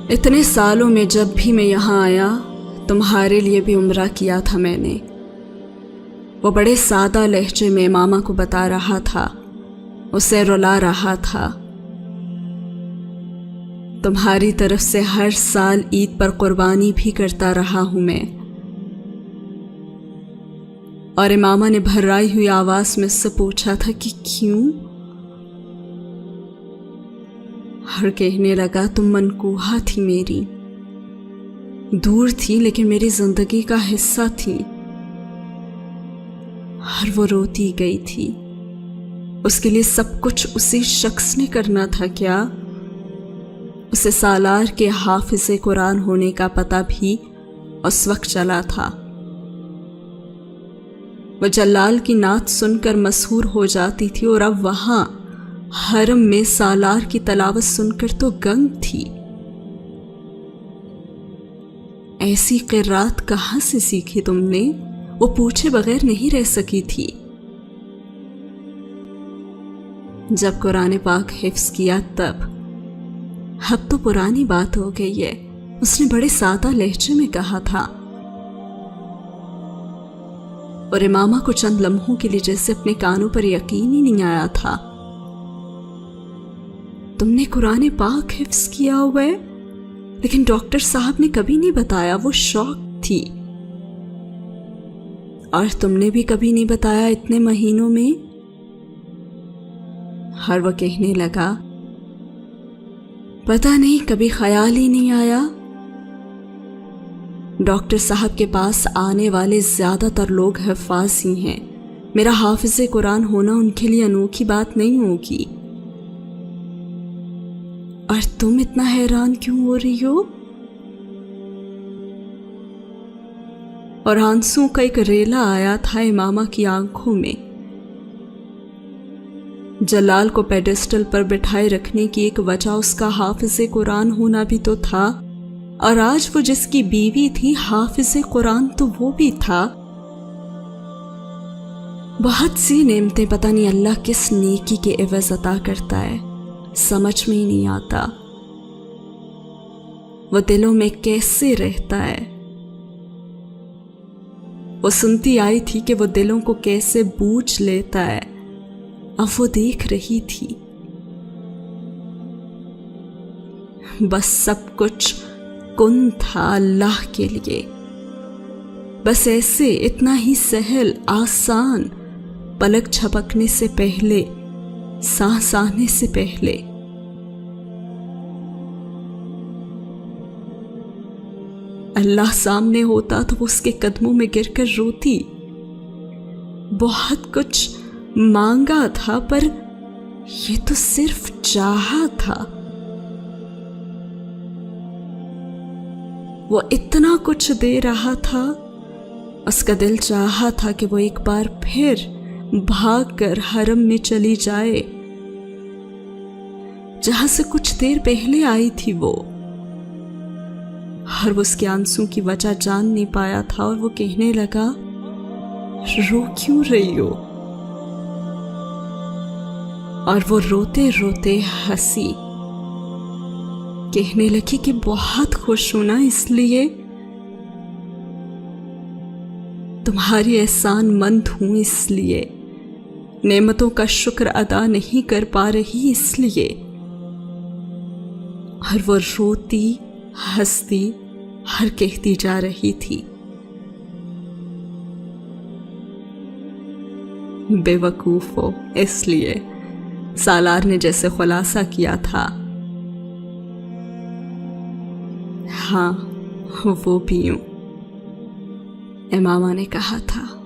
اتنے سالوں میں جب بھی میں یہاں آیا تمہارے لیے بھی عمرہ کیا تھا میں نے۔ وہ بڑے سادہ لہجے میں ماما کو بتا رہا تھا، اسے رلا رہا تھا۔ تمہاری طرف سے ہر سال عید پر قربانی بھی کرتا رہا ہوں میں۔ اور ماما نے بھرائی ہوئی آواز میں اس سے پوچھا تھا کہ کیوں؟ اور کہنے لگا تم منقوہہ تھی میری، دور تھی لیکن میری زندگی کا حصہ تھی۔ اور وہ روتی گئی تھی۔ اس کے لیے سب کچھ اسی شخص نے کرنا تھا کیا؟ اسے سالار کے حافظ قرآن ہونے کا پتہ بھی اس وقت چلا تھا۔ وہ جلال کی نعت سن کر مسحور ہو جاتی تھی اور اب وہاں حرم میں سالار کی تلاوت سن کر تو گنگ تھی۔ ایسی قرات کہاں سے سیکھی تم نے؟ وہ پوچھے بغیر نہیں رہ سکی تھی۔ جب قرآن پاک حفظ کیا تب، اب تو پرانی بات ہو گئی ہے، اس نے بڑے سادہ لہجے میں کہا تھا۔ اور امامہ کو چند لمحوں کے لیے جیسے اپنے کانوں پر یقین ہی نہیں آیا تھا۔ تم نے قرآن پاک حفظ کیا ہوا ہے؟ لیکن ڈاکٹر صاحب نے کبھی نہیں بتایا، وہ شوق تھی۔ اور تم نے بھی کبھی نہیں بتایا اتنے مہینوں میں؟ اور وہ کہنے لگا پتہ نہیں، کبھی خیال ہی نہیں آیا۔ ڈاکٹر صاحب کے پاس آنے والے زیادہ تر لوگ حفاظ ہی ہیں، میرا حافظ قرآن ہونا ان کے لیے انوکھی بات نہیں ہوگی۔ اور تم اتنا حیران کیوں ہو رہی ہو؟ اور آنسوں کا ایک ریلا آیا تھا امامہ کی آنکھوں میں۔ جلال کو پیڈسٹل پر بٹھائے رکھنے کی ایک وجہ اس کا حافظ قرآن ہونا بھی تو تھا، اور آج وہ جس کی بیوی تھی حافظ قرآن تو وہ بھی تھا۔ بہت سی نعمتیں پتہ نہیں اللہ کس نیکی کے عوض عطا کرتا ہے، سمجھ میں ہی نہیں آتا۔ وہ دلوں میں کیسے رہتا ہے؟ وہ سنتی آئی تھی کہ وہ دلوں کو کیسے بوجھ لیتا ہے، اب وہ دیکھ رہی تھی۔ بس سب کچھ کن تھا اللہ کے لیے، بس ایسے اتنا ہی سہل آسان، پلک جھپکنے سے پہلے، سانس آنے سے پہلے۔ اللہ سامنے ہوتا تو وہ اس کے قدموں میں گر کر روتی۔ بہت کچھ مانگا تھا پر یہ تو صرف چاہا تھا۔ وہ اتنا کچھ دے رہا تھا، اس کا دل چاہا تھا کہ وہ ایک بار پھر بھاگ کر حرم میں چلی جائے جہاں سے کچھ دیر پہلے آئی تھی وہ۔ اور وہ اس کے آنسوں کی وجہ جان نہیں پایا تھا، اور وہ کہنے لگا رو کیوں رہی ہو؟ اور وہ روتے روتے ہنسی، کہنے لگی کہ بہت خوش ہوں نا، اس لیے تمہاری احسان مند ہوں، اس لیے نعمتوں کا شکر ادا نہیں کر پا رہی، اس لیے۔ اور وہ روتی ہنستی اور کہتی جا رہی تھی بے وقوف ہو، اس لیے سالار نے جیسے خلاصہ کیا تھا، ہاں وہ بھی یوں امامہ نے کہا تھا۔